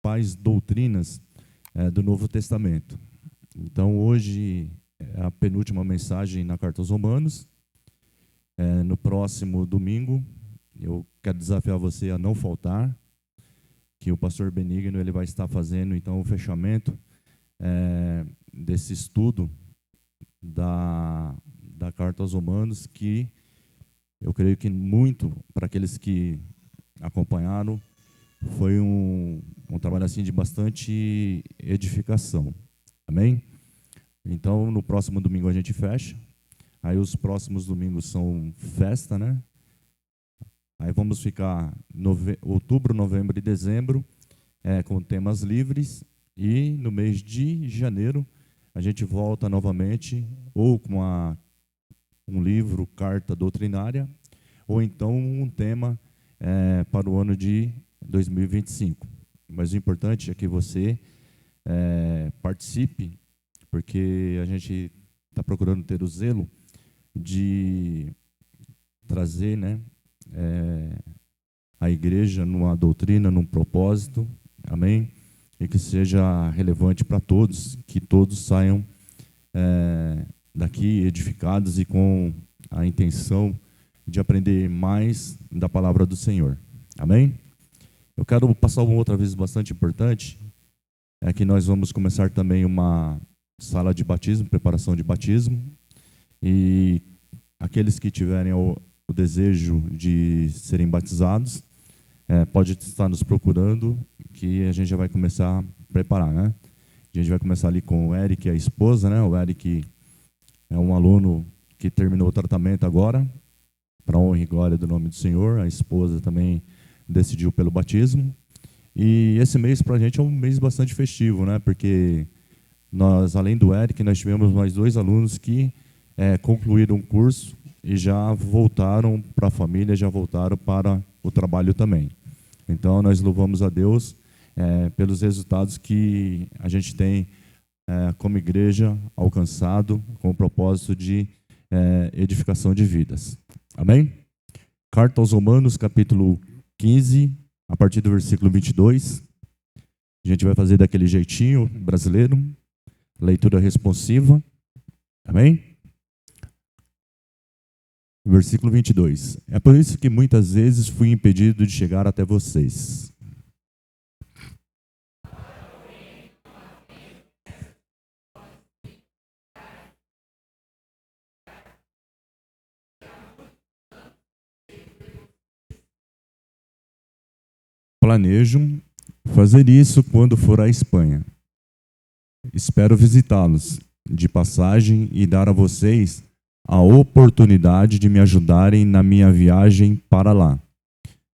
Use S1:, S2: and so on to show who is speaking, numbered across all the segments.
S1: principais doutrinas do Novo Testamento. Então, hoje é a penúltima mensagem na Carta aos Romanos. No próximo domingo, eu quero desafiar você a não faltar, que o pastor Benigno ele vai estar fazendo então o fechamento desse estudo da Carta aos Romanos, que eu creio que muito, para aqueles que acompanharam, foi um trabalho assim de bastante edificação. Amém? Então, no próximo domingo a gente fecha. Aí os próximos domingos são festa, né? Aí vamos ficar outubro, novembro e dezembro com temas livres. E no mês de janeiro a gente volta novamente ou com um livro, carta doutrinária, ou então um tema para o ano de 2025. Mas o importante é que você participe, porque a gente está procurando ter o zelo de trazer, né, a igreja numa doutrina, num propósito, amém? E que seja relevante para todos, que todos saiam daqui edificados e com a intenção de aprender mais da palavra do Senhor, amém? Eu quero passar uma outra vez bastante importante, é que nós vamos começar também uma sala de batismo, preparação de batismo, e aqueles que tiverem o desejo de serem batizados, pode estar nos procurando, que a gente já vai começar a preparar, né? A gente vai começar ali com o Eric, a esposa, né? O Eric é um aluno que terminou o tratamento agora, para a honra e glória do nome do Senhor. A esposa também decidiu pelo batismo. E esse mês para a gente é um mês bastante festivo, né? Porque nós, além do Eric, nós tivemos mais 2 alunos que concluíram o curso e já voltaram para a família, já voltaram para o trabalho também. Então, nós louvamos a Deus pelos resultados que a gente tem como igreja alcançado com o propósito de edificação de vidas. Amém? Carta aos Romanos, capítulo 15, a partir do versículo 22. A gente vai fazer daquele jeitinho brasileiro, leitura responsiva. Amém? Versículo 22. É por isso que muitas vezes fui impedido de chegar até vocês. Planejo fazer isso quando for à Espanha. Espero visitá-los de passagem e dar a vocês a oportunidade de me ajudarem na minha viagem para lá,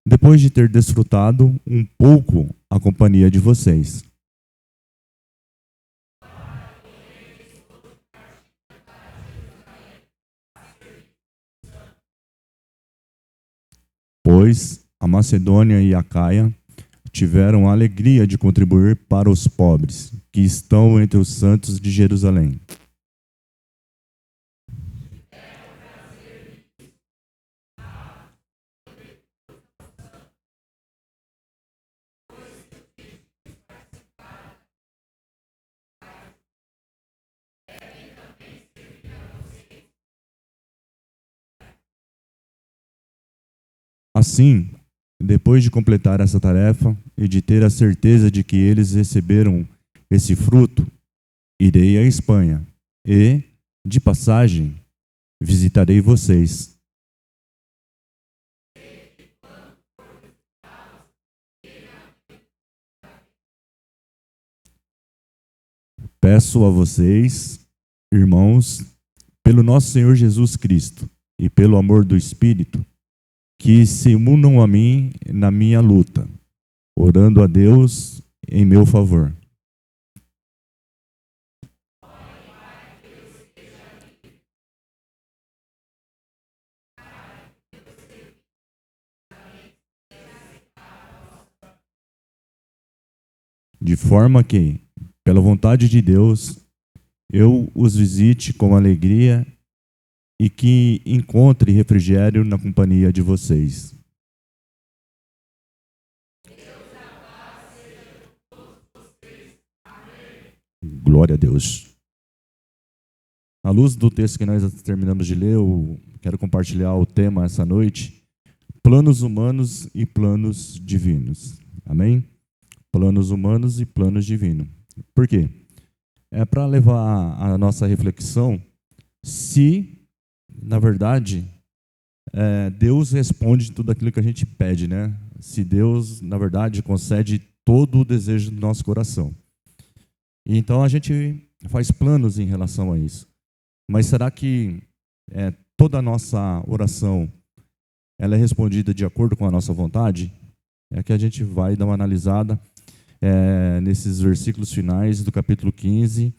S1: depois de ter desfrutado um pouco a companhia de vocês. Pois a Macedônia e a Acaia tiveram a alegria de contribuir para os pobres que estão entre os santos de Jerusalém. Assim, depois de completar essa tarefa e de ter a certeza de que eles receberam esse fruto, irei à Espanha e, de passagem, visitarei vocês. Peço a vocês, irmãos, pelo nosso Senhor Jesus Cristo e pelo amor do Espírito, que se unam a mim na minha luta, orando a Deus em meu favor. De forma que, pela vontade de Deus, eu os visite com alegria e que encontre refrigério na companhia de vocês. Glória a Deus. À luz do texto que nós terminamos de ler, eu quero compartilhar o tema essa noite: planos humanos e planos divinos. Amém? Planos humanos e planos divinos. Por quê? É para levar a nossa reflexão se, na verdade, Deus responde tudo aquilo que a gente pede, né? Se Deus, na verdade, concede todo o desejo do nosso coração. E então a gente faz planos em relação a isso. Mas será que toda a nossa oração ela é respondida de acordo com a nossa vontade? É que a gente vai dar uma analisada nesses versículos finais do capítulo 15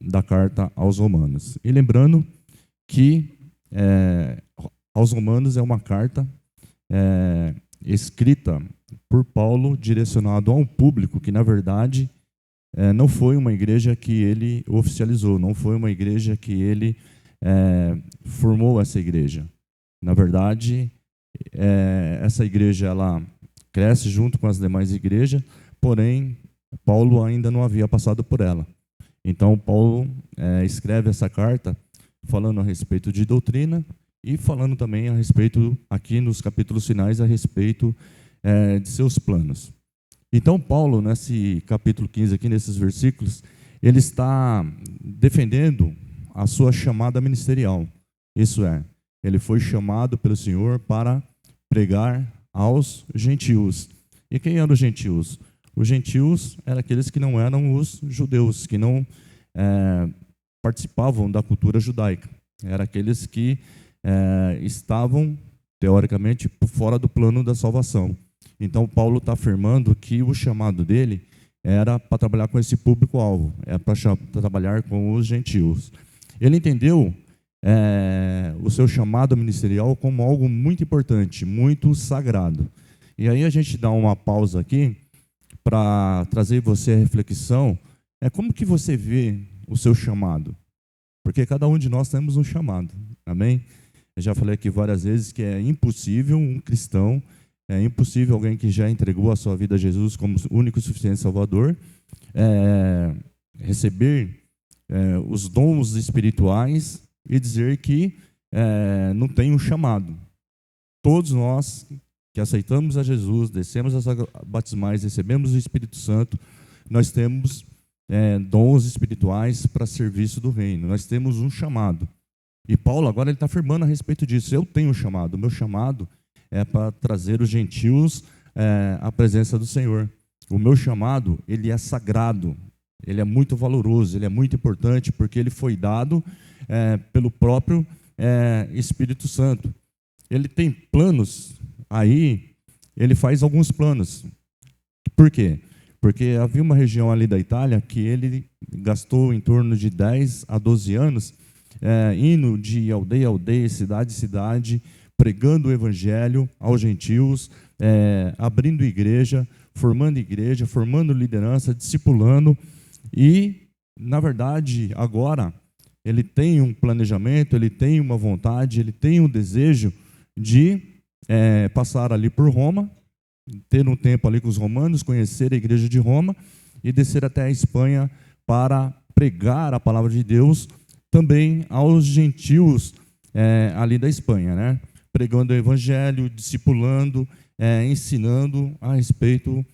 S1: da carta aos Romanos. E lembrando que aos Romanos é uma carta escrita por Paulo, direcionado a um público que, na verdade, não foi uma igreja que ele oficializou, não foi uma igreja que ele formou essa igreja. Na verdade, essa igreja ela cresce junto com as demais igrejas, porém, Paulo ainda não havia passado por ela. Então, Paulo escreve essa carta falando a respeito de doutrina e falando também a respeito, aqui nos capítulos finais, a respeito de seus planos. Então, Paulo, nesse capítulo 15, aqui nesses versículos, ele está defendendo a sua chamada ministerial. Isso é, ele foi chamado pelo Senhor para pregar aos gentios. E quem eram os gentios? Os gentios eram aqueles que não eram os judeus, que não participavam da cultura judaica. Eram aqueles que estavam, teoricamente, fora do plano da salvação. Então, Paulo está afirmando que o chamado dele era para trabalhar com esse público-alvo, para trabalhar com os gentios. Ele entendeu o seu chamado ministerial como algo muito importante, muito sagrado. E aí a gente dá uma pausa aqui para trazer você a reflexão. Como que você vê o seu chamado? Porque cada um de nós temos um chamado, amém? Eu já falei aqui várias vezes que é impossível um cristão, é impossível alguém que já entregou a sua vida a Jesus como único e suficiente Salvador, receber os dons espirituais e dizer que não tem um chamado. Todos nós que aceitamos a Jesus, descemos as águas batismais, recebemos o Espírito Santo, nós temos dons espirituais para serviço do reino. Nós temos um chamado. E Paulo agora ele está afirmando a respeito disso. Eu tenho um chamado. O meu chamado é para trazer os gentios à presença do Senhor. O meu chamado, ele é sagrado, ele é muito valoroso, ele é muito importante, porque ele foi dado pelo próprio Espírito Santo. Ele tem planos, aí ele faz alguns planos. Por quê? Porque havia uma região ali da Itália que ele gastou em torno de 10 a 12 anos indo de aldeia a aldeia, cidade a cidade, pregando o evangelho aos gentios, abrindo igreja, formando liderança, discipulando. E, na verdade, agora, ele tem um planejamento, ele tem uma vontade, ele tem um desejo de passar ali por Roma, ter um tempo ali com os romanos, conhecer a igreja de Roma e descer até a Espanha para pregar a palavra de Deus também aos gentios ali da Espanha, né? Pregando o evangelho, discipulando, ensinando a respeito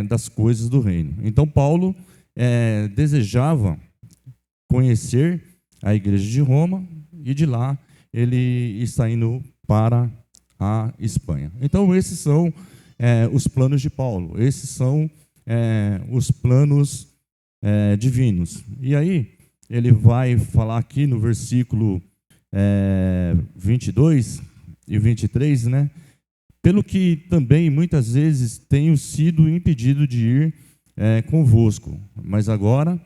S1: das coisas do reino. Então, Paulo desejava conhecer a igreja de Roma e de lá ele está indo para a Espanha. Então, esses são os planos de Paulo, esses são os planos divinos. E aí, ele vai falar aqui no versículo 22 e 23, né? Pelo que também muitas vezes tenho sido impedido de ir convosco, mas agora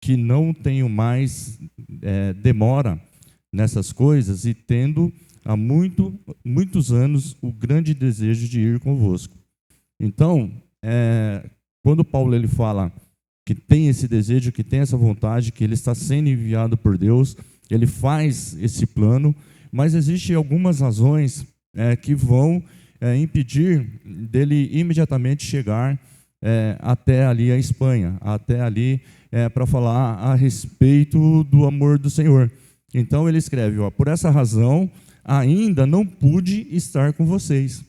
S1: que não tenho mais demora nessas coisas e tendo há muitos anos o grande desejo de ir convosco. Então, quando Paulo ele fala que tem esse desejo, que tem essa vontade, que ele está sendo enviado por Deus, ele faz esse plano, mas existem algumas razões que vão impedir dele imediatamente chegar até ali a Espanha, até ali para falar a respeito do amor do Senhor. Então ele escreve, por essa razão ainda não pude estar com vocês.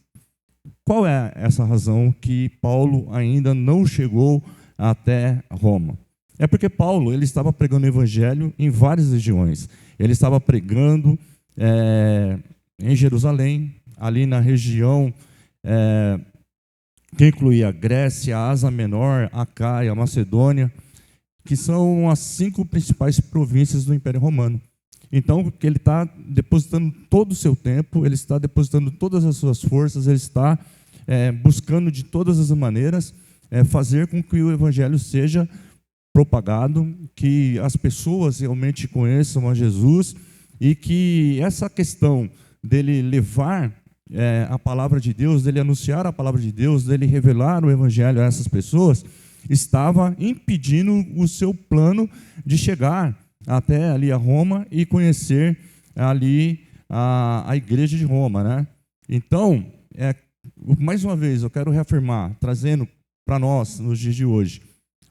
S1: Qual é essa razão que Paulo ainda não chegou até Roma? É porque Paulo ele estava pregando o evangelho em várias regiões. Ele estava pregando em Jerusalém, ali na região que incluía a Grécia, a Ásia Menor, a Caia, a Macedônia, que são as 5 principais províncias do Império Romano. Então, ele está depositando todo o seu tempo, ele está depositando todas as suas forças, ele está buscando de todas as maneiras fazer com que o evangelho seja propagado, que as pessoas realmente conheçam a Jesus e que essa questão dele levar a palavra de Deus, dele anunciar a palavra de Deus, dele revelar o evangelho a essas pessoas, estava impedindo o seu plano de chegar até ali a Roma e conhecer ali a igreja de Roma, né? Então, mais uma vez, eu quero reafirmar, trazendo para nós nos dias de hoje.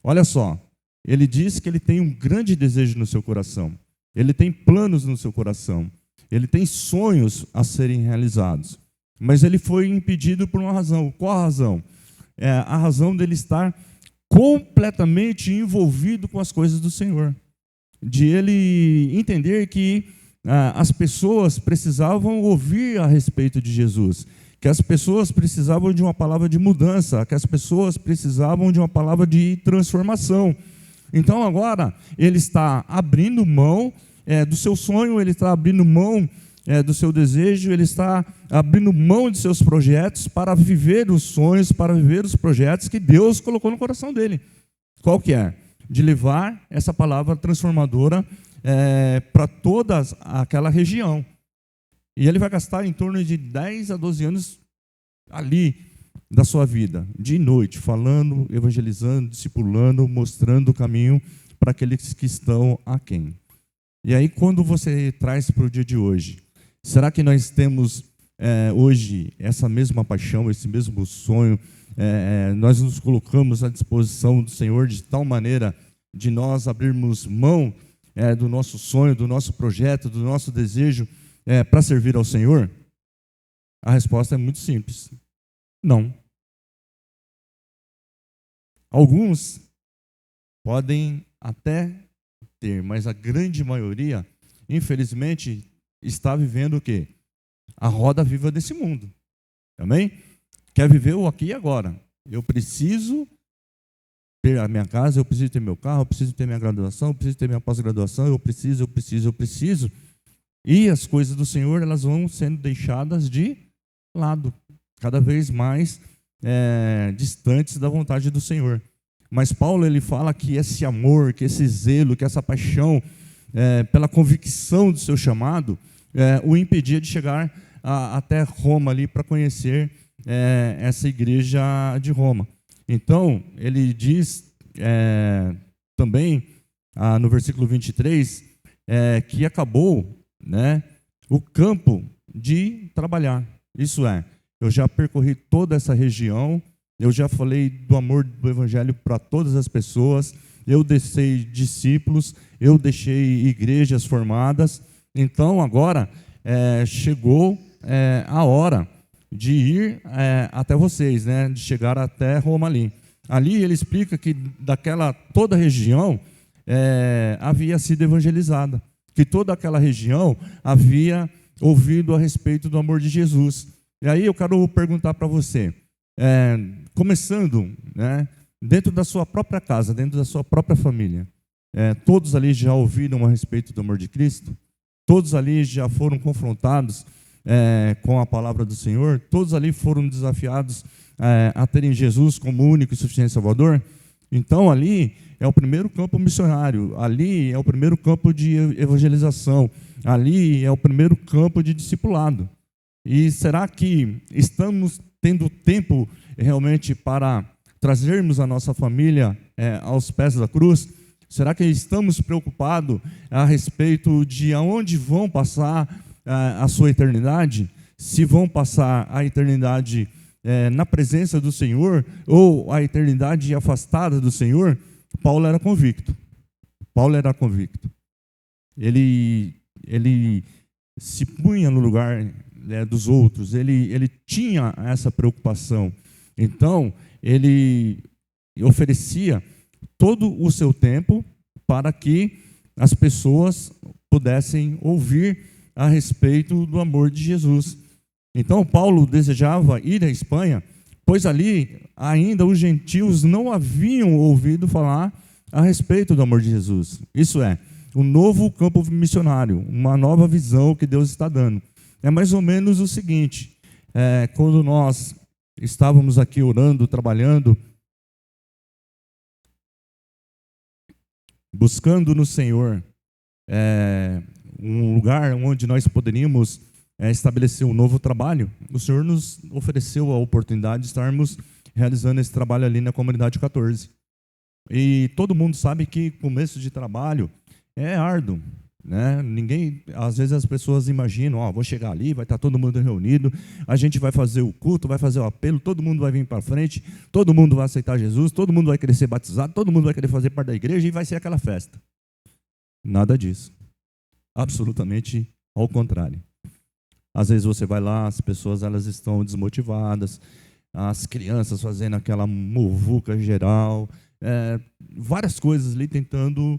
S1: Olha só, ele diz que ele tem um grande desejo no seu coração, ele tem planos no seu coração, ele tem sonhos a serem realizados, mas ele foi impedido por uma razão. Qual a razão? A razão dele estar completamente envolvido com as coisas do Senhor, de ele entender que as pessoas precisavam ouvir a respeito de Jesus, que as pessoas precisavam de uma palavra de mudança, que as pessoas precisavam de uma palavra de transformação. Então agora ele está abrindo mão do seu sonho, ele está abrindo mão do seu desejo, ele está abrindo mão de seus projetos para viver os sonhos, para viver os projetos que Deus colocou no coração dele. Qual que é? De levar essa palavra transformadora para toda aquela região. E ele vai gastar em torno de 10 a 12 anos ali da sua vida, de noite, falando, evangelizando, discipulando, mostrando o caminho para aqueles que estão aquém. E aí, quando você traz para o dia de hoje, será que nós temos hoje essa mesma paixão, esse mesmo sonho? Nós nos colocamos à disposição do Senhor de tal maneira de nós abrirmos mão do nosso sonho, do nosso projeto, do nosso desejo para servir ao Senhor? A resposta é muito simples: não. Alguns podem até ter, mas a grande maioria, infelizmente, está vivendo o quê? A roda viva desse mundo. Amém? Quer viver o aqui e agora. Eu preciso ter a minha casa, eu preciso ter meu carro, eu preciso ter minha graduação, eu preciso ter minha pós-graduação, eu preciso. E as coisas do Senhor, elas vão sendo deixadas de lado, cada vez mais distantes da vontade do Senhor. Mas Paulo, ele fala que esse amor, que esse zelo, que essa paixão pela convicção do seu chamado o impedia de chegar até Roma ali para conhecer essa igreja de Roma. Então, ele diz também no versículo 23 que acabou, né, o campo de trabalhar. Isso eu já percorri toda essa região, eu já falei do amor do evangelho para todas as pessoas, eu deixei discípulos, eu deixei igrejas formadas. Então agora chegou a hora de ir até vocês, né, de chegar até Roma ali. Ali ele explica que daquela toda a região havia sido evangelizada, que toda aquela região havia ouvido a respeito do amor de Jesus. E aí eu quero perguntar para você, começando, né, dentro da sua própria casa, dentro da sua própria família, todos ali já ouviram a respeito do amor de Cristo? Todos ali já foram confrontados com a palavra do Senhor? Todos ali foram desafiados a terem Jesus como único e suficiente Salvador? Então ali é o primeiro campo missionário, ali é o primeiro campo de evangelização, ali é o primeiro campo de discipulado. E será que estamos tendo tempo realmente para trazermos a nossa família aos pés da cruz? Será que estamos preocupados a respeito de aonde vão passar a sua eternidade? Se vão passar a eternidade na presença do Senhor, ou a eternidade afastada do Senhor, Paulo era convicto. Paulo era convicto. Ele se punha no lugar dos outros, ele tinha essa preocupação. Então, ele oferecia todo o seu tempo para que as pessoas pudessem ouvir a respeito do amor de Jesus. Então, Paulo desejava ir à Espanha, pois ali ainda os gentios não haviam ouvido falar a respeito do amor de Jesus. Isso é, um novo campo missionário, uma nova visão que Deus está dando. É mais ou menos o seguinte, quando nós estávamos aqui orando, trabalhando, buscando no Senhor um lugar onde nós poderíamos estabelecer um novo trabalho, o Senhor nos ofereceu a oportunidade de estarmos realizando esse trabalho ali na Comunidade 14. E todo mundo sabe que começo de trabalho é árduo, né? Às vezes as pessoas imaginam, vou chegar ali, vai estar todo mundo reunido, a gente vai fazer o culto, vai fazer o apelo, todo mundo vai vir para frente, todo mundo vai aceitar Jesus, todo mundo vai querer ser batizado, todo mundo vai querer fazer parte da igreja e vai ser aquela festa. Nada disso. Absolutamente ao contrário. Às vezes você vai lá, as pessoas elas estão desmotivadas, as crianças fazendo aquela muvuca geral, várias coisas ali tentando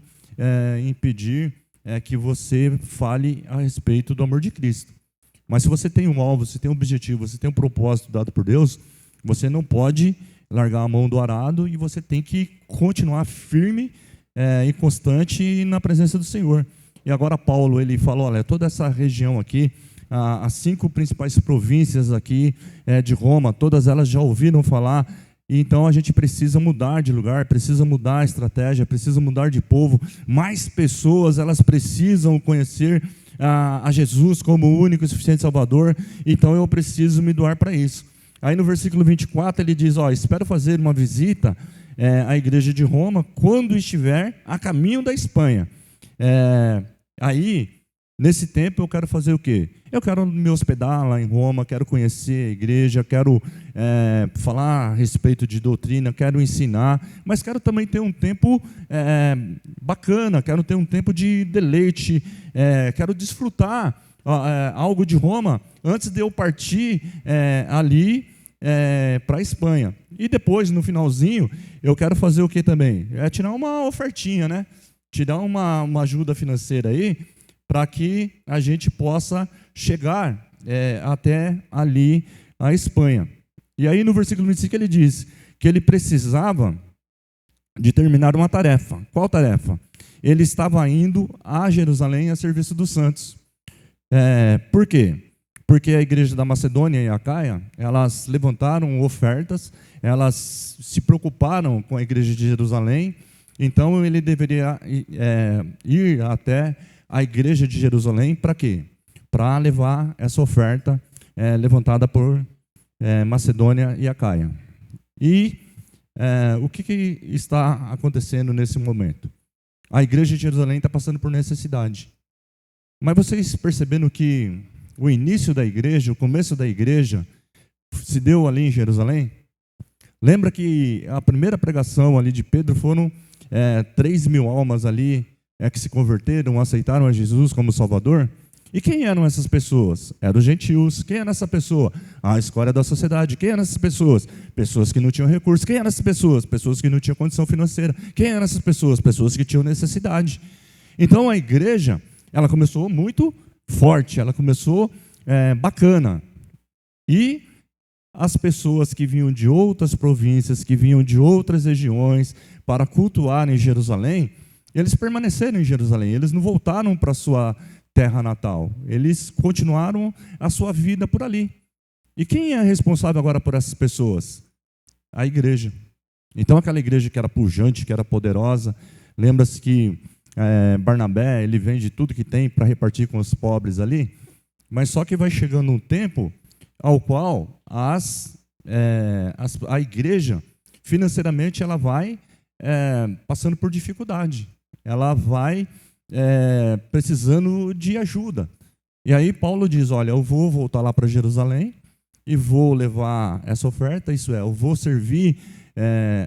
S1: impedir que você fale a respeito do amor de Cristo. Mas se você tem um alvo, você tem um objetivo, você tem um propósito dado por Deus, você não pode largar a mão do arado e você tem que continuar firme e constante na presença do Senhor. E agora Paulo, ele falou, olha, toda essa região aqui, as 5 principais províncias aqui de Roma, todas elas já ouviram falar, e então a gente precisa mudar de lugar, precisa mudar a estratégia, precisa mudar de povo, mais pessoas, elas precisam conhecer a Jesus como o único e suficiente Salvador, então eu preciso me doar para isso. Aí no versículo 24 ele diz, espero fazer uma visita à igreja de Roma quando estiver a caminho da Espanha. Aí, nesse tempo eu quero fazer o quê? Eu quero me hospedar lá em Roma, quero conhecer a igreja, quero falar a respeito de doutrina, quero ensinar, mas quero também ter um tempo bacana, quero ter um tempo de deleite, quero desfrutar algo de Roma antes de eu partir ali para a Espanha. E depois, no finalzinho, eu quero fazer o que também? Tirar uma ofertinha, né? Tirar uma ajuda financeira aí, para que a gente possa chegar até ali a Espanha. E aí no versículo 25 ele diz que ele precisava de terminar uma tarefa. Qual tarefa? Ele estava indo a Jerusalém a serviço dos santos. Por quê? Porque a igreja da Macedônia e Acaia, elas levantaram ofertas, elas se preocuparam com a igreja de Jerusalém, então ele deveria ir até a igreja de Jerusalém para quê? Para levar essa oferta levantada por Macedônia e Acaia. E o que está acontecendo nesse momento? A igreja de Jerusalém está passando por necessidade. Mas vocês percebendo que o início da igreja, o começo da igreja, se deu ali em Jerusalém? Lembra que a primeira pregação ali de Pedro foram 3.000 almas ali que se converteram, aceitaram a Jesus como Salvador. E quem eram essas pessoas? Eram os gentios. Quem era essa pessoa? A escória da sociedade. Quem eram essas pessoas? Pessoas que não tinham recursos. Quem eram essas pessoas? Pessoas que não tinham condição financeira. Quem eram essas pessoas? Pessoas que tinham necessidade. Então a igreja, ela começou muito forte, ela começou bacana. E as pessoas que vinham de outras províncias, que vinham de outras regiões para cultuar em Jerusalém, eles permaneceram em Jerusalém, eles não voltaram para a sua terra natal, eles continuaram a sua vida por ali. E quem é responsável agora por essas pessoas? A igreja. Então aquela igreja que era pujante, que era poderosa, lembra-se que Barnabé, ele vende tudo que tem para repartir com os pobres ali, mas só que vai chegando um tempo ao qual a igreja, financeiramente, ela vai passando por dificuldade, ela vai precisando de ajuda. E aí Paulo diz, olha, eu vou voltar lá para Jerusalém, e vou levar essa oferta, isso é, eu vou servir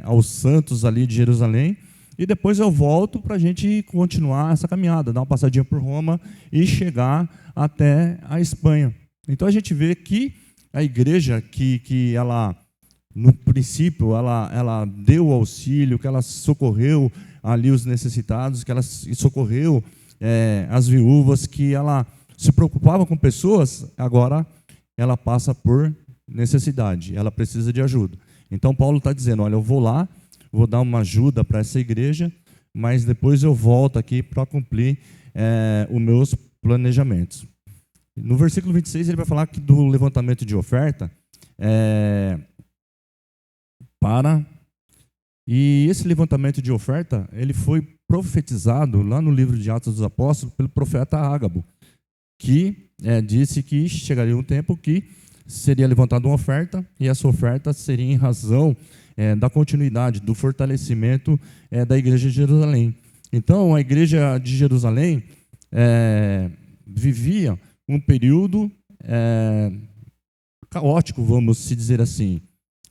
S1: aos santos ali de Jerusalém, e depois eu volto para a gente continuar essa caminhada, dar uma passadinha por Roma e chegar até a Espanha. Então a gente vê que a igreja que ela, no princípio, ela deu auxílio, que ela socorreu ali os necessitados, que ela socorreu as viúvas, que ela se preocupava com pessoas, agora ela passa por necessidade, ela precisa de ajuda. Então Paulo está dizendo, olha, eu vou lá, vou dar uma ajuda para essa igreja, mas depois eu volto aqui para cumprir os meus planejamentos. No versículo 26 ele vai falar que do levantamento de oferta e esse levantamento de oferta ele foi profetizado lá no livro de Atos dos Apóstolos pelo profeta Ágabo, que disse que chegaria um tempo que seria levantada uma oferta, e essa oferta seria em razão da continuidade, do fortalecimento da igreja de Jerusalém. Então, a igreja de Jerusalém vivia um período caótico, vamos se dizer assim,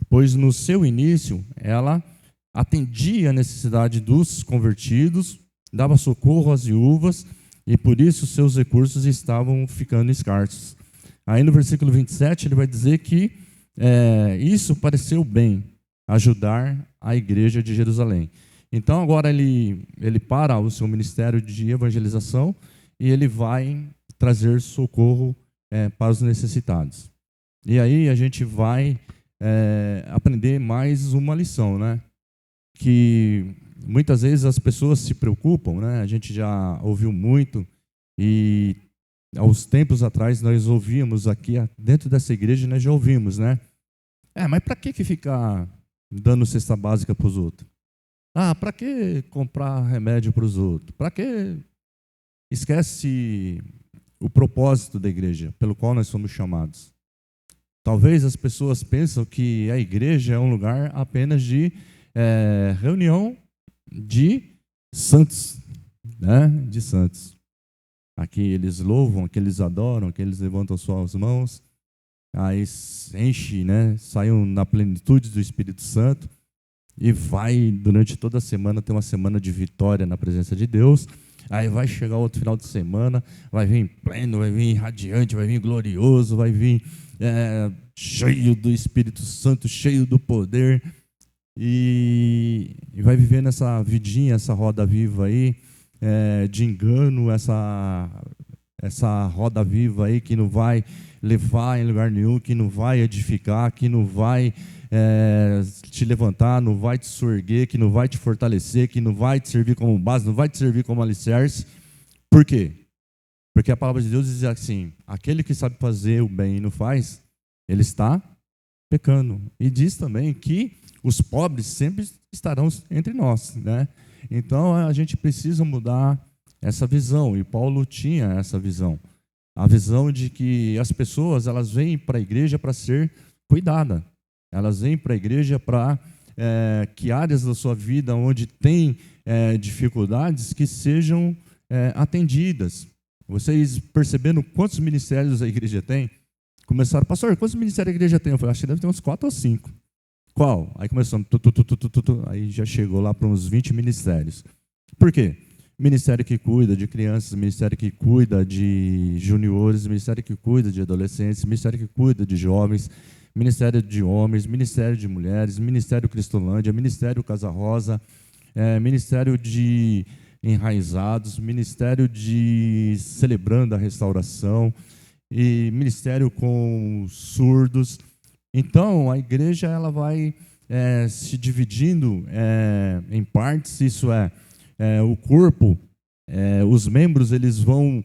S1: pois no seu início ela atendia a necessidade dos convertidos, dava socorro às viúvas, e por isso seus recursos estavam ficando escassos. Aí no versículo 27 ele vai dizer que isso pareceu bem, ajudar a igreja de Jerusalém. Então agora ele para o seu ministério de evangelização e ele vai trazer socorro para os necessitados. E aí a gente vai aprender mais uma lição, né? Que muitas vezes as pessoas se preocupam, né? A gente já ouviu muito, e há uns tempos atrás nós ouvíamos aqui, dentro dessa igreja nós já ouvimos, né? Mas para que ficar dando cesta básica para os outros? Para que comprar remédio para os outros? Para que? Esquece o propósito da igreja, pelo qual nós somos chamados. Talvez as pessoas pensam que a igreja é um lugar apenas de reunião de santos, né? De santos. Aqui eles louvam, aqui eles adoram, aqui eles levantam suas mãos, aí enche, né? Saiam na plenitude do Espírito Santo e vai durante toda a semana ter uma semana de vitória na presença de Deus. Aí vai chegar outro final de semana, vai vir pleno, vai vir radiante, vai vir glorioso, vai vir cheio do Espírito Santo, cheio do poder, e vai vivendo essa vidinha, essa roda viva aí, de engano, essa roda viva aí que não vai levar em lugar nenhum, que não vai edificar, que não vai te levantar, não vai te surguer, que não vai te fortalecer, que não vai te servir como base, não vai te servir como alicerce. Por quê? Porque a palavra de Deus diz assim, aquele que sabe fazer o bem e não faz, ele está pecando. E diz também que os pobres sempre estarão entre nós, né? Então a gente precisa mudar essa visão, e Paulo tinha essa visão. A visão de que as pessoas elas vêm para a igreja para ser cuidada. Elas vêm para a igreja para que áreas da sua vida onde tem dificuldades que sejam atendidas. Vocês perceberam quantos ministérios a igreja tem? Começaram, pastor, quantos ministérios a igreja tem? Eu falei, acho que deve ter uns 4 ou 5. Qual? Aí começamos, aí já chegou lá para uns 20 ministérios. Por quê? Ministério que cuida de crianças, ministério que cuida de juniores, ministério que cuida de adolescentes, ministério que cuida de jovens, ministério de homens, ministério de mulheres, ministério Cristolândia, ministério Casa Rosa, ministério de enraizados, ministério de celebrando a restauração, e ministério com surdos. Então, a igreja ela vai se dividindo em partes, isso o corpo, os membros eles vão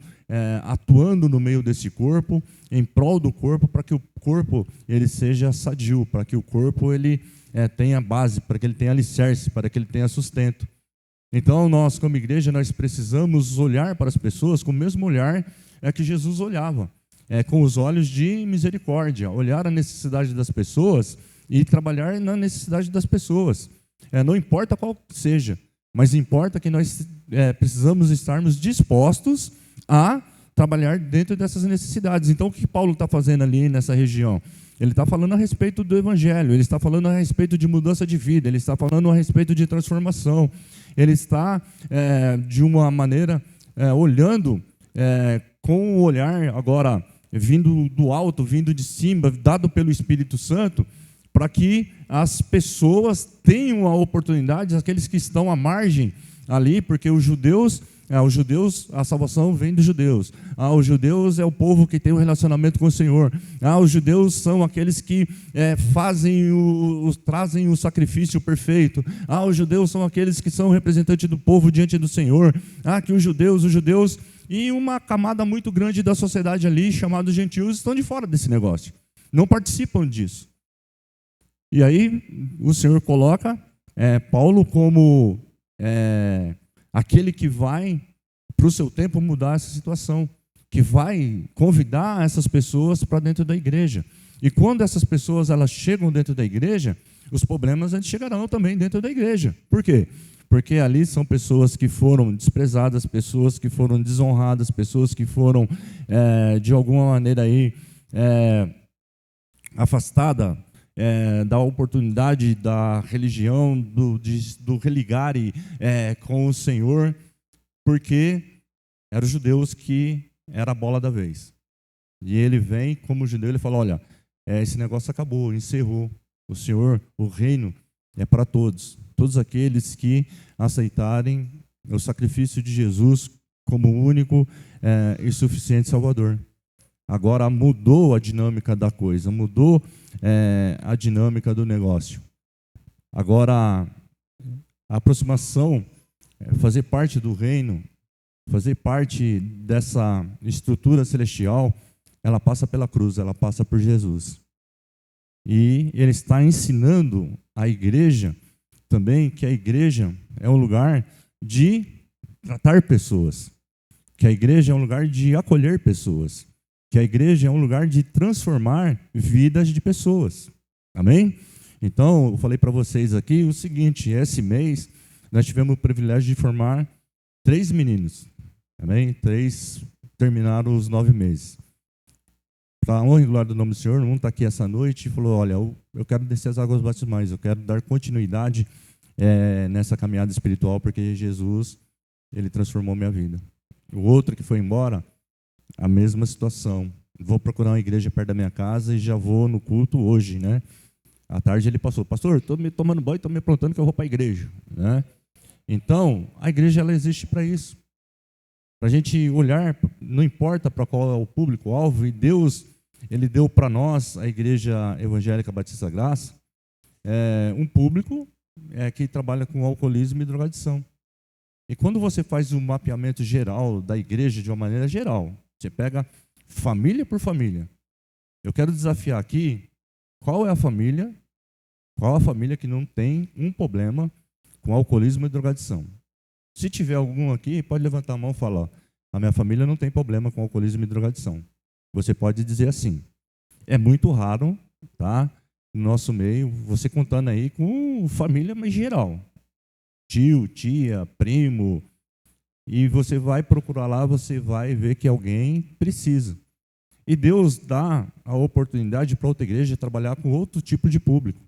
S1: atuando no meio desse corpo, em prol do corpo, para que o corpo ele seja sadio, para que o corpo ele tenha base, para que ele tenha alicerce, para que ele tenha sustento. Então, nós como igreja, nós precisamos olhar para as pessoas com o mesmo olhar que Jesus olhava, com os olhos de misericórdia, olhar a necessidade das pessoas e trabalhar na necessidade das pessoas. Não importa qual seja, mas importa que nós precisamos estarmos dispostos a trabalhar dentro dessas necessidades. Então, o que Paulo está fazendo ali nessa região? Ele está falando a respeito do Evangelho, ele está falando a respeito de mudança de vida, ele está falando a respeito de transformação. Ele está, de uma maneira, olhando com o olhar agora vindo do alto, vindo de cima, dado pelo Espírito Santo, para que as pessoas tenham a oportunidade, aqueles que estão à margem ali, porque os judeus, a salvação vem dos judeus. Os judeus é o povo que tem um relacionamento com o Senhor. Os judeus são aqueles que trazem o sacrifício perfeito. Os judeus são aqueles que são representantes do povo diante do Senhor. Que os judeus e uma camada muito grande da sociedade ali, chamados gentios, estão de fora desse negócio. Não participam disso. E aí o Senhor coloca Paulo como aquele que vai, para o seu tempo, mudar essa situação, que vai convidar essas pessoas para dentro da igreja. E quando essas pessoas elas chegam dentro da igreja, os problemas chegarão também dentro da igreja. Por quê? Porque ali são pessoas que foram desprezadas, pessoas que foram desonradas, pessoas que foram, de alguma maneira, afastadas da oportunidade da religião, do religar com o Senhor, porque eram os judeus que era a bola da vez. E ele vem como judeu, ele fala, olha, esse negócio acabou, encerrou. O Senhor, o reino é para todos. Todos aqueles que aceitarem o sacrifício de Jesus como único e suficiente Salvador. Agora mudou a dinâmica da coisa, mudou a dinâmica do negócio. Agora, a aproximação, fazer parte do reino, fazer parte dessa estrutura celestial, ela passa pela cruz, ela passa por Jesus. E ele está ensinando a igreja também que a igreja é um lugar de tratar pessoas, que a igreja é um lugar de acolher pessoas, que a igreja é um lugar de transformar vidas de pessoas. Amém? Então, eu falei para vocês aqui o seguinte, esse mês nós tivemos o privilégio de formar 3 meninos. Amém? 3 terminaram os 9 meses. Para a honra e glória do nome do Senhor, um está aqui essa noite e falou, olha, eu quero descer as águas batismais, eu quero dar continuidade nessa caminhada espiritual, porque Jesus, ele transformou minha vida. O outro que foi embora, a mesma situação. Vou procurar uma igreja perto da minha casa e já vou no culto hoje, né? À tarde ele passou, pastor, estou me tomando banho, estou me aprontando que eu vou para a igreja, né? Então, a igreja ela existe para isso. Para a gente olhar, não importa para qual é o público-alvo, e Deus, ele deu para nós, a Igreja Evangélica Batista da Graça, um público que trabalha com alcoolismo e drogadição. E quando você faz um mapeamento geral da igreja de uma maneira geral, você pega família por família. Eu quero desafiar aqui, qual a família que não tem um problema com alcoolismo e drogadição? Se tiver algum aqui, pode levantar a mão e falar, a minha família não tem problema com alcoolismo e drogadição. Você pode dizer assim. É muito raro, tá? No nosso meio, você contando aí com família mais geral. Tio, tia, primo. E você vai procurar lá, você vai ver que alguém precisa. E Deus dá a oportunidade para outra igreja trabalhar com outro tipo de público.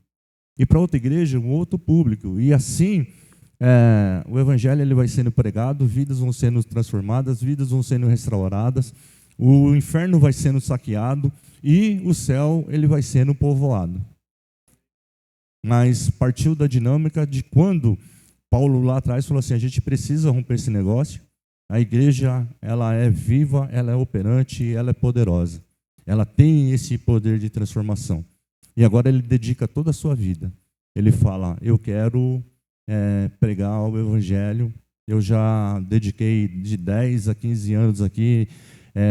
S1: E para outra igreja, um outro público. E assim, o evangelho ele vai sendo pregado, vidas vão sendo transformadas, vidas vão sendo restauradas, o inferno vai sendo saqueado e o céu ele vai sendo povoado. Mas partiu da dinâmica de quando Paulo lá atrás falou assim, a gente precisa romper esse negócio. A igreja ela é viva, ela é operante, ela é poderosa. Ela tem esse poder de transformação. E agora ele dedica toda a sua vida. Ele fala, eu quero pregar o evangelho. Eu já dediquei de 10 a 15 anos aqui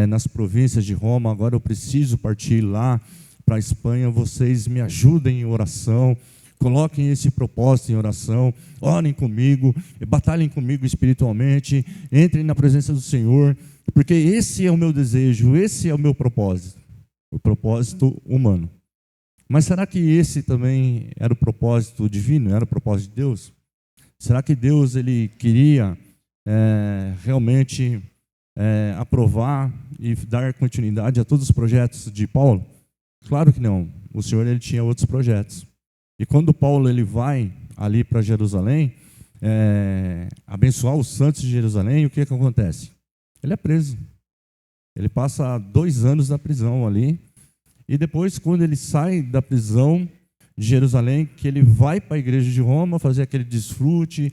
S1: nas províncias de Roma. Agora eu preciso partir lá para a Espanha. Vocês me ajudem em oração. Coloquem esse propósito em oração, orem comigo, batalhem comigo espiritualmente, entrem na presença do Senhor, porque esse é o meu desejo, esse é o meu propósito, o propósito humano. Mas será que esse também era o propósito divino, era o propósito de Deus? Será que Deus ele queria realmente aprovar e dar continuidade a todos os projetos de Paulo? Claro que não. O Senhor ele tinha outros projetos. E quando Paulo ele vai ali para Jerusalém, abençoar os santos de Jerusalém, o que acontece? Ele é preso. Ele passa 2 anos na prisão ali. E depois, quando ele sai da prisão de Jerusalém, que ele vai para a igreja de Roma, fazer aquele desfrute,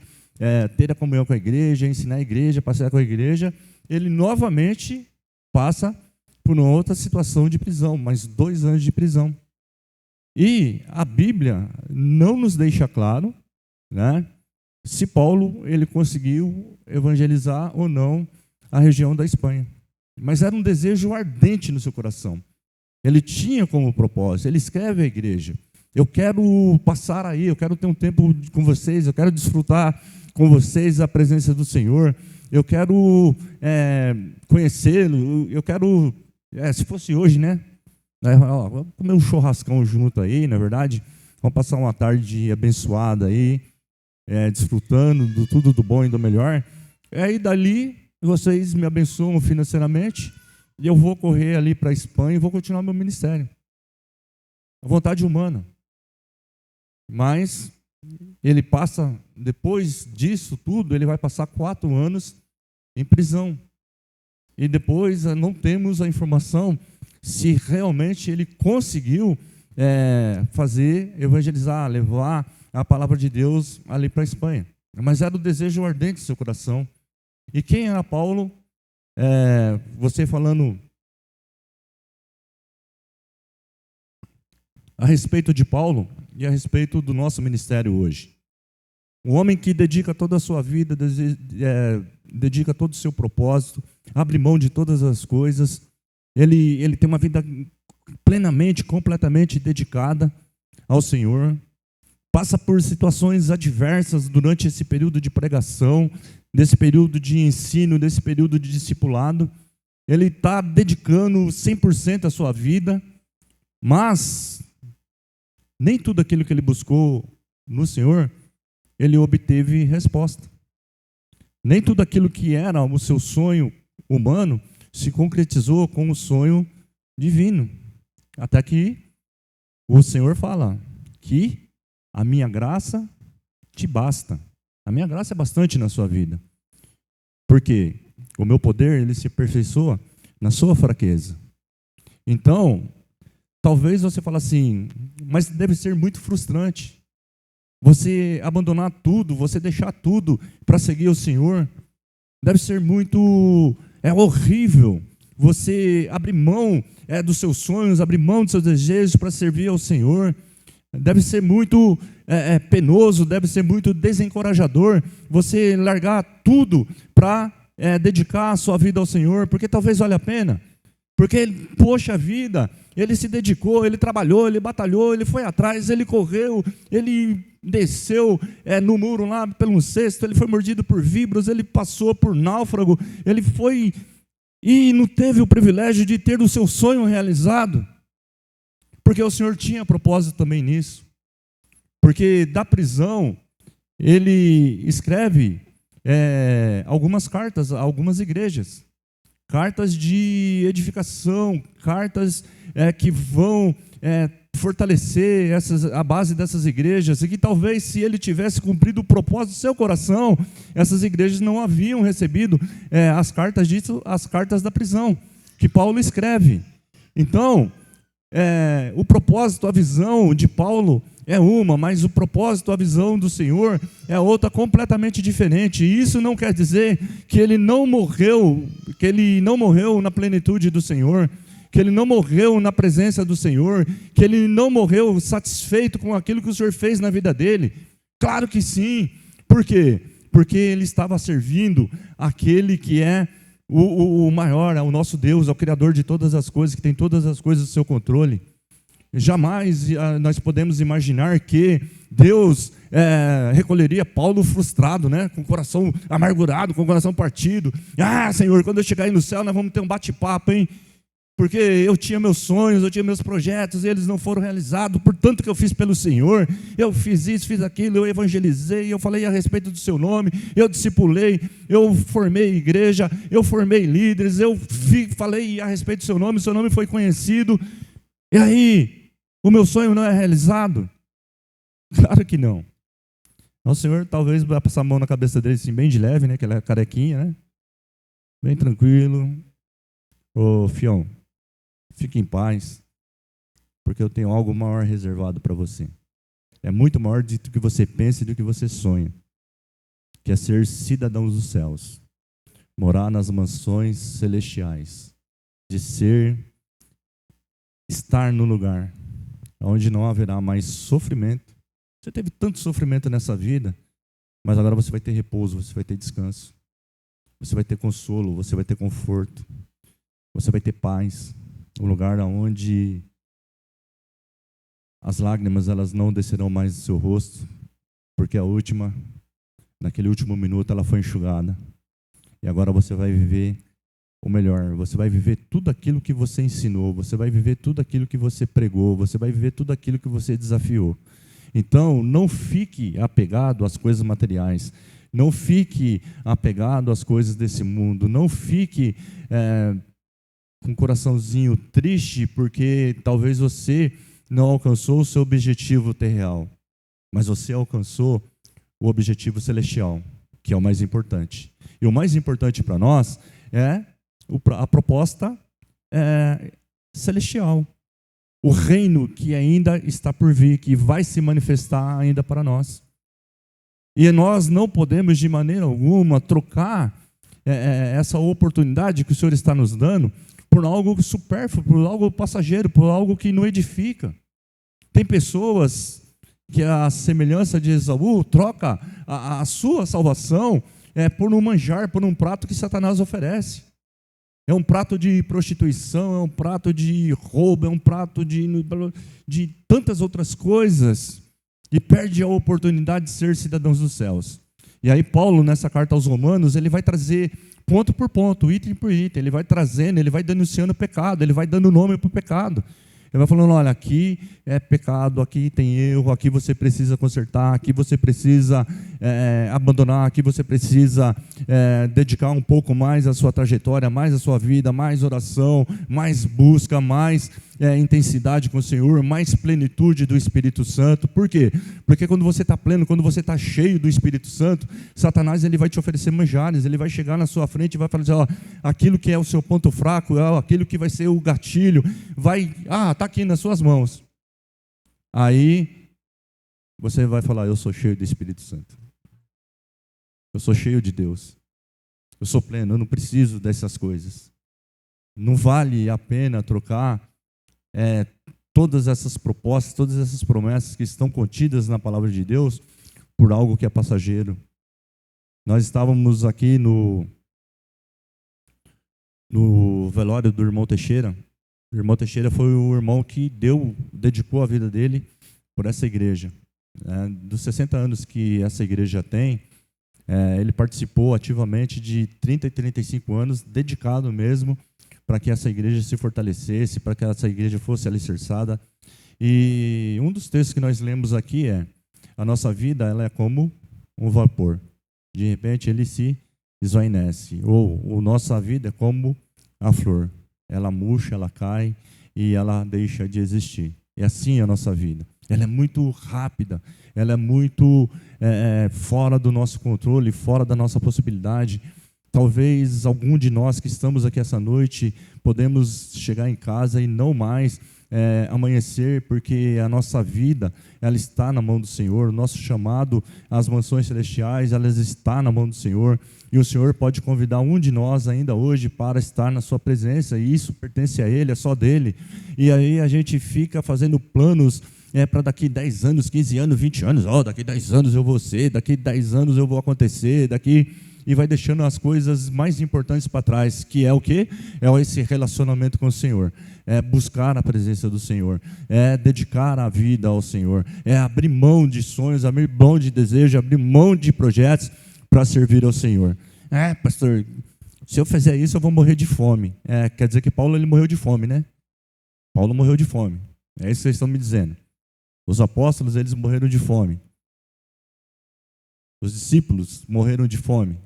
S1: ter a comunhão com a igreja, ensinar a igreja, passear com a igreja, ele novamente passa por uma outra situação de prisão, mais 2 anos de prisão. E a Bíblia não nos deixa claro, né, se Paulo ele conseguiu evangelizar ou não a região da Espanha. Mas era um desejo ardente no seu coração. Ele tinha como propósito, ele escreve à igreja: eu quero passar aí, eu quero ter um tempo com vocês, eu quero desfrutar com vocês a presença do Senhor, eu quero conhecê-lo, eu quero, se fosse hoje, né? Vamos comer um churrascão junto aí, na é verdade? Vamos passar uma tarde abençoada aí, desfrutando do tudo do bom e do melhor. E aí dali vocês me abençoam financeiramente e eu vou correr ali para a Espanha e vou continuar meu ministério. A vontade humana. Mas ele passa, depois disso tudo, ele vai passar 4 anos em prisão. E depois não temos a informação se realmente ele conseguiu evangelizar, levar a palavra de Deus ali para a Espanha. Mas era o desejo ardente do seu coração. E quem era Paulo? Você falando a respeito de Paulo e a respeito do nosso ministério hoje. Um homem que dedica toda a sua vida, dedica todo o seu propósito, abre mão de todas as coisas. Ele tem uma vida plenamente, completamente dedicada ao Senhor. Passa por situações adversas durante esse período de pregação, desse período de ensino, desse período de discipulado. Ele está dedicando 100% a sua vida, mas nem tudo aquilo que ele buscou no Senhor, ele obteve resposta. Nem tudo aquilo que era o seu sonho humano se concretizou com o sonho divino. Até que o Senhor fala que a minha graça te basta. A minha graça é bastante na sua vida. Porque o meu poder, ele se aperfeiçoa na sua fraqueza. Então, talvez você fale assim, mas deve ser muito frustrante. Você abandonar tudo, você deixar tudo para seguir o Senhor. Deve ser muito horrível. Você abrir mão dos seus sonhos, abrir mão dos seus desejos para servir ao Senhor. Deve ser muito penoso, deve ser muito desencorajador você largar tudo para dedicar a sua vida ao Senhor, porque talvez valha a pena. Porque, poxa vida, ele se dedicou, ele trabalhou, ele batalhou, ele foi atrás, ele correu, ele desceu no muro lá pelo cesto, ele foi mordido por víboras, ele passou por náufrago, ele foi e não teve o privilégio de ter o seu sonho realizado, porque o Senhor tinha propósito também nisso. Porque da prisão, ele escreve algumas cartas a algumas igrejas. Cartas de edificação, cartas que vão fortalecer a base dessas igrejas, e que talvez se ele tivesse cumprido o propósito do seu coração, essas igrejas não haviam recebido as cartas da prisão, que Paulo escreve. Então, o propósito, a visão de Paulo é uma, mas o propósito, a visão do Senhor é outra completamente diferente. E isso não quer dizer que ele não morreu na plenitude do Senhor, que ele não morreu na presença do Senhor, que ele não morreu satisfeito com aquilo que o Senhor fez na vida dele. Claro que sim. Por quê? Porque ele estava servindo aquele que é o maior, o nosso Deus, é o Criador de todas as coisas, que tem todas as coisas no seu controle. Jamais nós podemos imaginar que Deus recolheria Paulo frustrado, né? Com o coração amargurado, com o coração partido. Senhor, quando eu chegar aí no céu, nós vamos ter um bate-papo, hein? porque eu tinha meus sonhos, eu tinha meus projetos, e eles não foram realizados, por tanto que eu fiz pelo Senhor, eu fiz isso, fiz aquilo, eu evangelizei, eu falei a respeito do seu nome, eu discipulei, eu formei igreja, eu formei líderes, eu falei a respeito do seu nome foi conhecido, e aí, o meu sonho não é realizado? Claro que não. O Senhor talvez vai passar a mão na cabeça dele assim, bem de leve, né, que ele é carequinha, né? Bem tranquilo. Ô, fião, fique em paz, porque eu tenho algo maior reservado para você. É muito maior do que você pensa e do que você sonha, que é ser cidadãos dos céus, morar nas mansões celestiais, de estar no lugar onde não haverá mais sofrimento. Você teve tanto sofrimento nessa vida, mas agora você vai ter repouso, você vai ter descanso, você vai ter consolo, você vai ter conforto, você vai ter paz, um lugar onde as lágrimas elas não descerão mais do seu rosto, porque naquele último minuto ela foi enxugada, e agora você vai viver o melhor, você vai viver tudo aquilo que você ensinou, você vai viver tudo aquilo que você pregou, você vai viver tudo aquilo que você desafiou. Então, não fique apegado às coisas materiais, não fique apegado às coisas desse mundo, não fique com o coraçãozinho triste porque talvez você não alcançou o seu objetivo terrenal, mas você alcançou o objetivo celestial, que é o mais importante. E o mais importante para nós é a proposta celestial. O reino que ainda está por vir, que vai se manifestar ainda para nós. E nós não podemos de maneira alguma trocar essa oportunidade que o Senhor está nos dando por algo supérfluo, por algo passageiro, por algo que não edifica. Tem pessoas que a semelhança de Esaú troca a sua salvação por um manjar, por um prato que Satanás oferece. É um prato de prostituição, é um prato de roubo, é um prato de tantas outras coisas, e perde a oportunidade de ser cidadãos dos céus. E aí Paulo, nessa carta aos Romanos, ele vai trazer ponto por ponto, item por item, ele vai trazendo, ele vai denunciando o pecado, ele vai dando nome para o pecado. Ele vai falando, olha, aqui é pecado, aqui tem erro, aqui você precisa consertar, aqui você precisa abandonar, aqui você precisa dedicar um pouco mais à sua trajetória, mais à sua vida, mais oração, mais busca, mais intensidade com o Senhor, mais plenitude do Espírito Santo. Por quê? Porque quando você está pleno, quando você está cheio do Espírito Santo, Satanás ele vai te oferecer manjares, ele vai chegar na sua frente e vai falar, ó, aquilo que é o seu ponto fraco, aquilo que vai ser o gatilho, está aqui nas suas mãos. Aí você vai falar, eu sou cheio do Espírito Santo, eu sou cheio de Deus, eu sou pleno, eu não preciso dessas coisas. Não vale a pena trocar todas essas propostas, todas essas promessas que estão contidas na palavra de Deus por algo que é passageiro. Nós estávamos aqui no velório do irmão Teixeira. O irmão Teixeira foi o irmão que dedicou a vida dele por essa igreja. Dos 60 anos que essa igreja tem, ele participou ativamente de 30 e 35 anos, dedicado mesmo para que essa igreja se fortalecesse, para que essa igreja fosse alicerçada. E um dos textos que nós lemos aqui a nossa vida ela é como um vapor. De repente ele se esvainece. Ou nossa vida é como a flor. Ela murcha, ela cai e ela deixa de existir. É assim a nossa vida. Ela é muito rápida, ela é muito fora do nosso controle, fora da nossa possibilidade. Talvez algum de nós que estamos aqui essa noite podemos chegar em casa e não mais amanhecer, porque a nossa vida ela está na mão do Senhor, o nosso chamado às mansões celestiais, elas está na mão do Senhor, e o Senhor pode convidar um de nós ainda hoje para estar na sua presença, e isso pertence a Ele, é só dele, e aí a gente fica fazendo planos para daqui 10 anos, 15 anos, 20 anos, daqui 10 anos eu vou ser, daqui 10 anos eu vou acontecer, e vai deixando as coisas mais importantes para trás, que é o quê? É esse relacionamento com o Senhor, é buscar a presença do Senhor, é dedicar a vida ao Senhor, é abrir mão de sonhos, abrir mão de desejos, abrir mão de projetos para servir ao Senhor. Pastor, Se eu fizer isso, eu vou morrer de fome. Quer dizer que Paulo ele morreu de fome, né? Paulo morreu de fome. É isso que vocês estão me dizendo. Os apóstolos, eles morreram de fome. Os discípulos morreram de fome.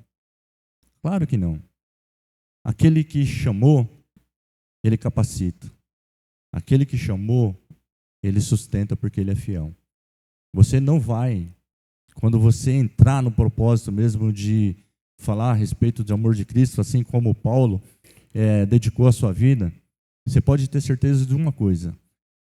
S1: Claro que não. Aquele que chamou, ele capacita. Aquele que chamou, ele sustenta porque ele é fiel. Você não vai, quando você entrar no propósito mesmo de falar a respeito do amor de Cristo, assim como Paulo dedicou a sua vida, você pode ter certeza de uma coisa,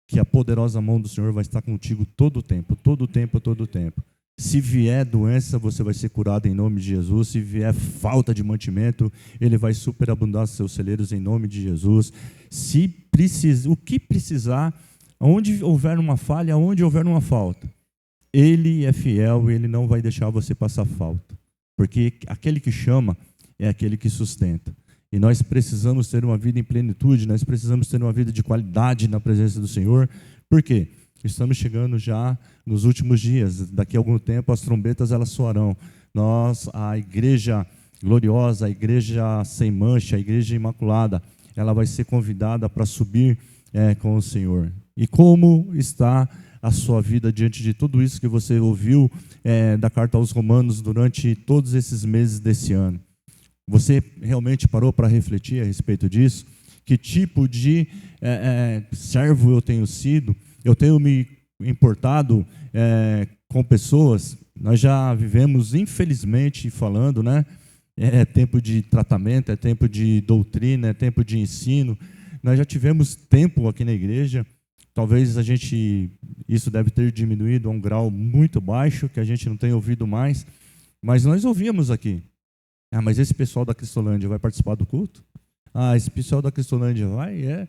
S1: que a poderosa mão do Senhor vai estar contigo todo o tempo, todo o tempo, todo o tempo. Se vier doença, você vai ser curado em nome de Jesus. Se vier falta de mantimento, Ele vai superabundar seus celeiros em nome de Jesus. Se precisa, o que precisar, onde houver uma falha, onde houver uma falta, Ele é fiel e Ele não vai deixar você passar falta. Porque aquele que chama é aquele que sustenta. E nós precisamos ter uma vida em plenitude, nós precisamos ter uma vida de qualidade na presença do Senhor. Por quê? Estamos chegando já nos últimos dias. Daqui a algum tempo as trombetas elas soarão. Nós, a igreja gloriosa, a igreja sem mancha, a igreja imaculada, ela vai ser convidada para subir com o Senhor. E como está a sua vida diante de tudo isso que você ouviu da carta aos Romanos durante todos esses meses desse ano? Você realmente parou para refletir a respeito disso? Que tipo de servo eu tenho sido? Eu tenho me importado com pessoas? Nós já vivemos, infelizmente, falando, né? É tempo de tratamento, é tempo de doutrina, é tempo de ensino. Nós já tivemos tempo aqui na igreja. Talvez isso deve ter diminuído a um grau muito baixo, que a gente não tem ouvido mais. Mas nós ouvíamos aqui. Mas esse pessoal da Cristolândia vai participar do culto? Esse pessoal da Cristolândia vai?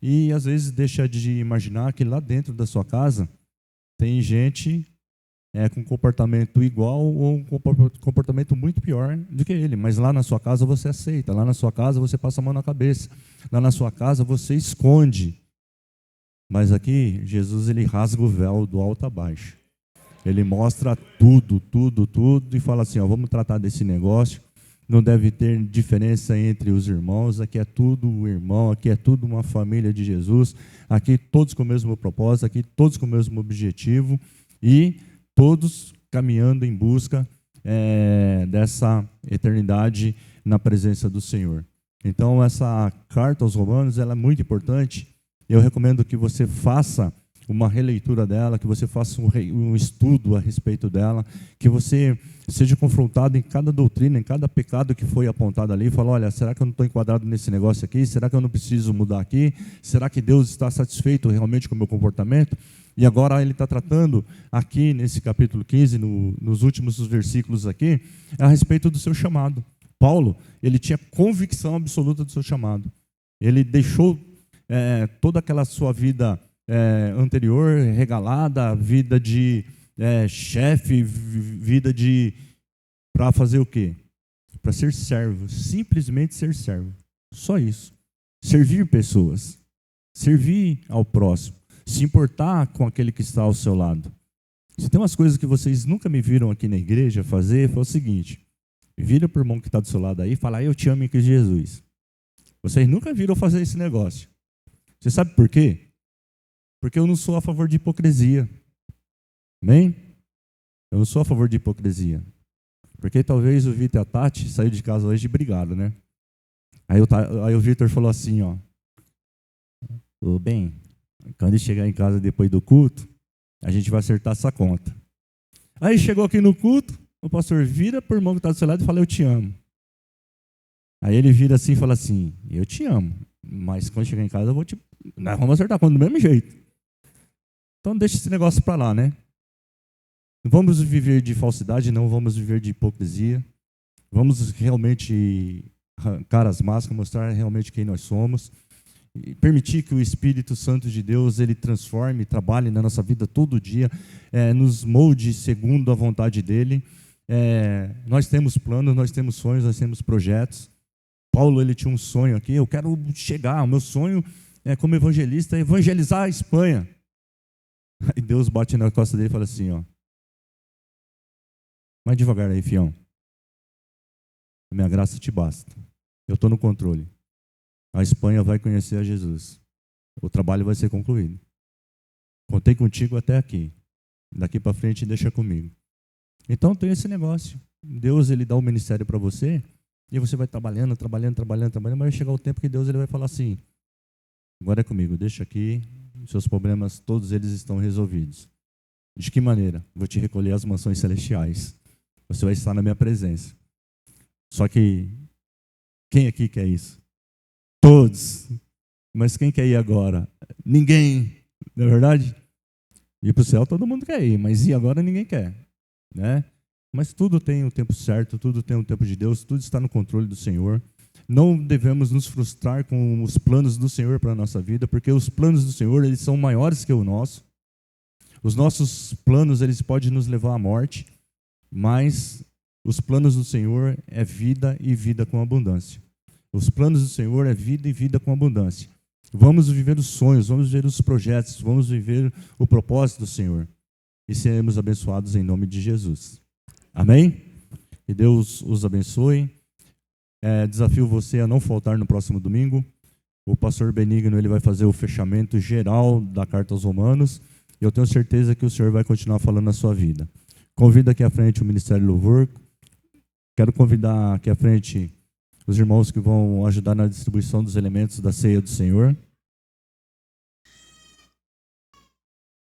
S1: E às vezes deixa de imaginar que lá dentro da sua casa tem gente com comportamento igual ou um comportamento muito pior do que ele. Mas lá na sua casa você aceita, lá na sua casa você passa a mão na cabeça, lá na sua casa você esconde. Mas aqui Jesus ele rasga o véu do alto a baixo. Ele mostra tudo, tudo, tudo e fala assim, vamos tratar desse negócio. Não deve ter diferença entre os irmãos. Aqui é tudo irmão, aqui é tudo uma família de Jesus. Aqui todos com o mesmo propósito, aqui todos com o mesmo objetivo e todos caminhando em busca dessa eternidade na presença do Senhor. Então essa carta aos Romanos ela é muito importante. Eu recomendo que você faça uma releitura dela, que você faça um estudo a respeito dela, que você seja confrontado em cada doutrina, em cada pecado que foi apontado ali, e fala, olha, será que eu não estou enquadrado nesse negócio aqui? Será que eu não preciso mudar aqui? Será que Deus está satisfeito realmente com o meu comportamento? E agora ele está tratando aqui nesse capítulo 15, nos últimos versículos aqui, a respeito do seu chamado. Paulo, ele tinha convicção absoluta do seu chamado. Ele deixou toda aquela sua vida anterior, regalada, vida de chefe, vida para fazer o quê? Para ser servo, simplesmente ser servo. Só isso. Servir pessoas, servir ao próximo, se importar com aquele que está ao seu lado. Se tem umas coisas que vocês nunca me viram aqui na igreja fazer, foi o seguinte: vira para o irmão que está do seu lado aí e fala, eu te amo em Cristo Jesus. Vocês nunca viram fazer esse negócio. Você sabe por quê? Porque eu não sou a favor de hipocrisia. Amém? Eu não sou a favor de hipocrisia. Porque talvez o Vitor e a Tati saiu de casa hoje brigado, né? Aí o Vitor falou assim, bem, quando ele chegar em casa depois do culto, a gente vai acertar essa conta. Aí chegou aqui no culto, o pastor vira para o irmão que está do seu lado e fala, eu te amo. Aí ele vira assim e fala assim, eu te amo, mas quando chegar em casa nós vamos acertar a conta do mesmo jeito. Então deixa esse negócio para lá, né? Não vamos viver de falsidade, não vamos viver de hipocrisia. Vamos realmente arrancar as máscaras, mostrar realmente quem nós somos. E permitir que o Espírito Santo de Deus, ele transforme, trabalhe na nossa vida todo dia, nos molde segundo a vontade dele. Nós temos planos, nós temos sonhos, nós temos projetos. Paulo, ele tinha um sonho aqui, eu quero chegar, o meu sonho como evangelista é evangelizar a Espanha. Aí Deus bate na costa dele e fala assim, mais devagar aí, fião. A minha graça te basta. Eu estou no controle. A Espanha vai conhecer a Jesus. O trabalho vai ser concluído. Contei contigo até aqui. Daqui para frente, deixa comigo. Então, tem esse negócio. Deus, ele dá o ministério para você, e você vai trabalhando, mas vai chegar o tempo que Deus ele vai falar assim, agora é comigo, deixa aqui, seus problemas, todos eles estão resolvidos. De que maneira? Vou te recolher às mansões celestiais. Você vai estar na minha presença. Só que, quem aqui quer isso? Todos. Mas quem quer ir agora? Ninguém. Não é verdade? Ir para o céu todo mundo quer ir, mas ir agora ninguém quer. Né? Mas tudo tem o tempo certo, tudo tem o tempo de Deus, tudo está no controle do Senhor. Não devemos nos frustrar com os planos do Senhor para a nossa vida, porque os planos do Senhor, eles são maiores que o nosso. Os nossos planos, eles podem nos levar à morte, mas os planos do Senhor é vida e vida com abundância. Os planos do Senhor é vida e vida com abundância. Vamos viver os sonhos, vamos viver os projetos, vamos viver o propósito do Senhor. E seremos abençoados em nome de Jesus. Amém? Que Deus os abençoe. Desafio você a não faltar no próximo domingo. O pastor Benigno ele vai fazer o fechamento geral da carta aos Romanos. Eu tenho certeza que o Senhor vai continuar falando na sua vida. Convido aqui à frente o Ministério Louvor. Quero convidar aqui à frente os irmãos que vão ajudar na distribuição dos elementos da ceia do Senhor.